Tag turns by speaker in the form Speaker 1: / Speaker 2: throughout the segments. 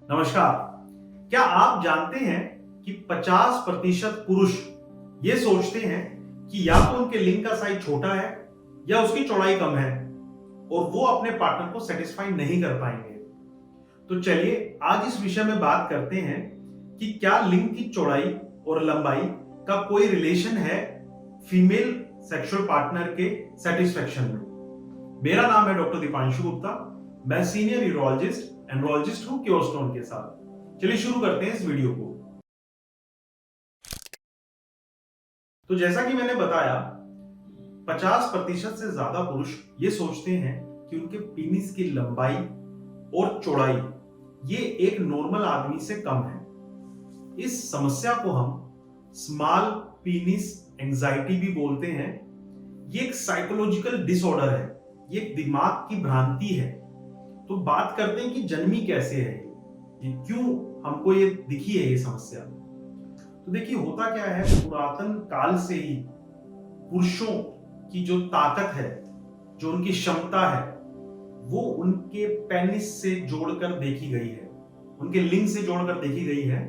Speaker 1: नमस्कार। क्या आप जानते हैं कि 50% पुरुष ये सोचते हैं कि या तो उनके लिंग का साइज छोटा है या उसकी चौड़ाई कम है और वो अपने पार्टनर को सेटिस्फाई नहीं कर पाएंगे। तो चलिए आज इस विषय में बात करते हैं कि क्या लिंग की चौड़ाई और लंबाई का कोई रिलेशन है फीमेल सेक्सुअल पार्टनर के सेटिस्फेक्शन में। मेरा नाम है डॉक्टर दीपांशु गुप्ता। मैं सीनियर यूरोलॉजिस्ट एंड्रोलॉजिस्ट हूं क्योरस्टोन के साथ। चलिए शुरू करते हैं इस वीडियो को। तो जैसा कि मैंने बताया, 50% से ज्यादा पुरुष ये सोचते हैं कि उनके पेनिस की लंबाई और चौड़ाई ये एक नॉर्मल आदमी से कम है। इस समस्या को हम स्मॉल पेनिस एंजाइटी भी बोलते हैं। ये एक साइकोलॉजिकल डिसऑर्डर है, ये एक दिमाग की भ्रांति है। तो बात करते हैं कि जन्मी कैसे है, ये क्यों हमको ये दिखी है ये समस्या। तो देखिए होता क्या है, पुरातन काल से ही पुरुषों की जो ताकत है, जो उनकी क्षमता है, वो उनके पेनिस से जोड़कर देखी गई है, उनके लिंग से जोड़कर देखी गई है।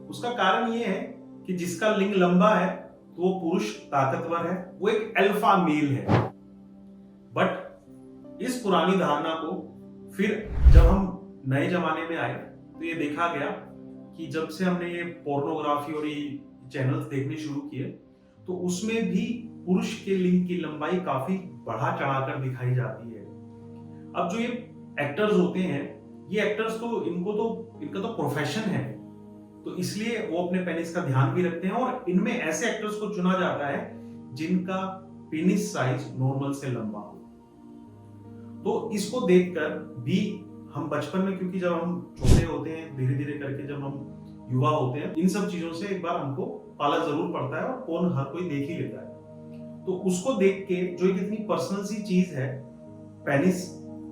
Speaker 1: उसका कारण ये है कि जिसका लिंग लंबा है तो वो पुरुष ताकतवर है, वो एक अल्फा मेल है। बट इस पुरानी धारणा को फिर जब हम नए जमाने में आए तो ये देखा गया कि जब से हमने ये पोर्नोग्राफी और ये चैनल्स देखने शुरू किए तो उसमें भी पुरुष के लिंग की लंबाई काफी बढ़ा चढ़ाकर दिखाई जाती है। अब जो ये एक्टर्स होते हैं, ये एक्टर्स तो इनका तो प्रोफेशन है, तो इसलिए वो अपने पेनिस का ध्यान भी रखते हैं और इनमें ऐसे एक्टर्स को चुना जाता है जिनका पेनिस साइज नॉर्मल से लंबा हो। तो इसको देखकर भी हम बचपन में, क्योंकि जब हम छोटे होते हैं, धीरे धीरे करके जब हम युवा होते हैं, इन सब चीजों से एक बार हमको पाला जरूर पड़ता है और कौन हर कोई देख ही लेता है। तो उसको देख के, जो एक इतनी पर्सनल सी चीज है पेनिस,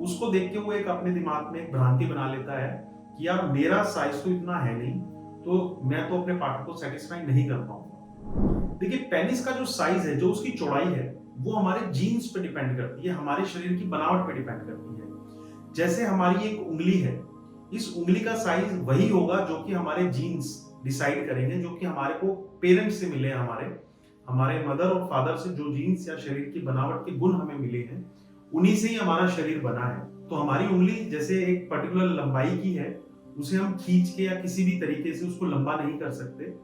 Speaker 1: उसको देख के वो एक अपने दिमाग में एक भ्रांति बना लेता है कि यार मेरा साइज तो इतना है नहीं, तो मैं तो अपने पार्टनर को सेटिस्फाई नहीं कर पाऊंगा। देखिए पेनिस का जो साइज है, जो उसकी चौड़ाई है, वो हमारे जीन्स पे डिपेंड करती है, हमारे शरीर की बनावट पे डिपेंड करती है। जैसे हमारी एक उंगली है, इस उंगली का साइज वही होगा जो कि हमारे जीन्स डिसाइड करेंगे, जो कि हमारे को पेरेंट्स से मिले, हमारे मदर और फादर से जो जीन्स या शरीर की बनावट के गुण हमें मिले हैं, उन्हीं से ही हमारा शरीर बना है। तो हमारी उंगली जैसे एक पर्टिकुलर लंबाई की है, उसे हम खींच के या किसी भी तरीके से उसको लंबा नहीं कर सकते।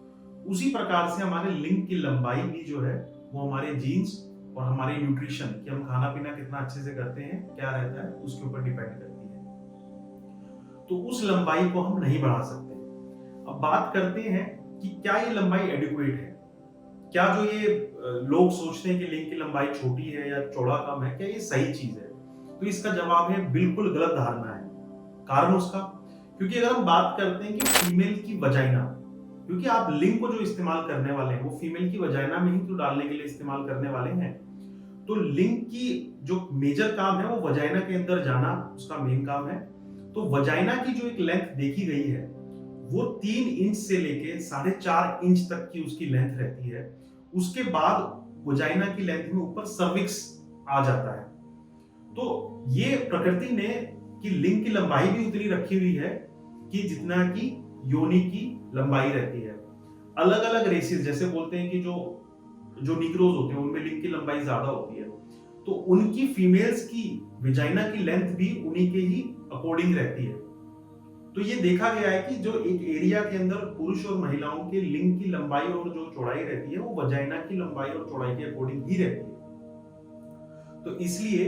Speaker 1: उसी प्रकार से हमारे लिंग की लंबाई भी जो है वो हमारे जीन्स और हमारे न्यूट्रिशन, कि हम खाना पीना कितना अच्छे से करते हैं, क्या रहता है, उसके ऊपर डिपेंड करती है। तो उस लंबाई को हम नहीं बढ़ा सकते। अब बात करते हैं कि क्या ये लंबाई एडिक्वेट है, क्या जो ये लोग सोचते हैं कि लिंग की लंबाई छोटी है या चौड़ा कम है, क्या ये सही चीज है? तो इसका जवाब है बिल्कुल गलत धारणा है। कारण उसका, क्योंकि अगर हम बात करते हैं कि फीमेल की वजाइना, क्योंकि आप लिंग को जो इस्तेमाल करने वाले हैं वो फीमेल की वजाइना में ही तो डालने के लिए इस्तेमाल करने वाले हैं, तो लिंग की जो मेजर काम है वो वजाइना के अंदर जाना उसका मेन काम है। तो वजाइना की जो एक लेंथ देखी गई है वो 3 इंच से लेके 4.5 इंच तक की उसकी लेंथ रहती है। उसके बाद वजाइना की लेंथ में ऊपर सर्विक्स आ जाता है। तो ये प्रकृति ने कि लिंग की लंबाई भी उतनी रखी हुई है कि जितना की योनि की लंबाई रहती है। अलग अलग रेसेस, जैसे बोलते हैं कि जो निग्रोज होते हैं उनमें लिंग की लंबाई ज्यादा होती है, तो उनकी फीमेल्स की विजाइना की लेंथ भी उन्हीं के ही अकॉर्डिंग रहती है। तो ये देखा गया है कि जो एक एरिया के अंदर पुरुष और महिलाओं के लिंग की लंबाई और जो चौड़ाई रहती है वो वजाइना की लंबाई और चौड़ाई के अकॉर्डिंग ही रहती है। तो इसलिए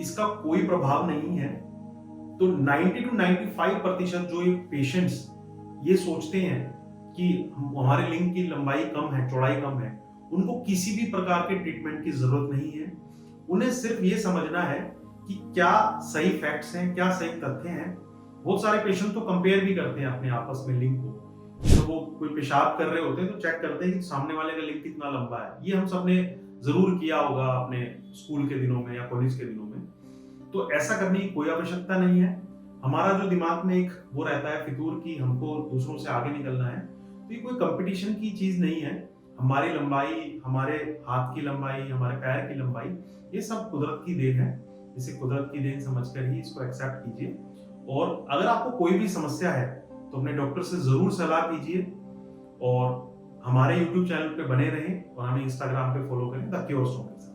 Speaker 1: इसका कोई प्रभाव नहीं है। तो 90 to 95% जो ये पेशेंट्स ये सोचते हैं कि हमारे लिंग की लंबाई कम है, चौड़ाई कम है, उनको किसी भी प्रकार के ट्रीटमेंट की जरूरत नहीं है। उन्हें सिर्फ ये समझना है कि क्या सही फैक्ट्स हैं, क्या सही तथ्य हैं। बहुत सारे पेशेंट तो कंपेयर भी करते हैं अपने आपस में लिंग को। तो वो कोई पेशाब कर रहे होते हैं तो चेक करते हैं कि सामने वाले का लिंग कितना लंबा है। ये हम सबने जरूर किया होगा अपने स्कूल के दिनों में या कॉलेज के दिनों में। तो ऐसा करने की कोई आवश्यकता नहीं है। हमारा जो दिमाग में एक वो रहता है फितूर की हमको दूसरों से आगे निकलना है, तो ये कोई कंपटीशन की चीज नहीं है। हमारी लंबाई, हमारे हाथ की लंबाई, हमारे पैर की लंबाई, ये सब कुदरत की देन है। इसे कुदरत की देन समझकर ही इसको एक्सेप्ट कीजिए। और अगर आपको कोई भी समस्या है तो अपने डॉक्टर से जरूर सलाह कीजिए और हमारे यूट्यूब चैनल पे बने रहें और हमें इंस्टाग्राम पे फॉलो करें द क्योर स्टोरीज।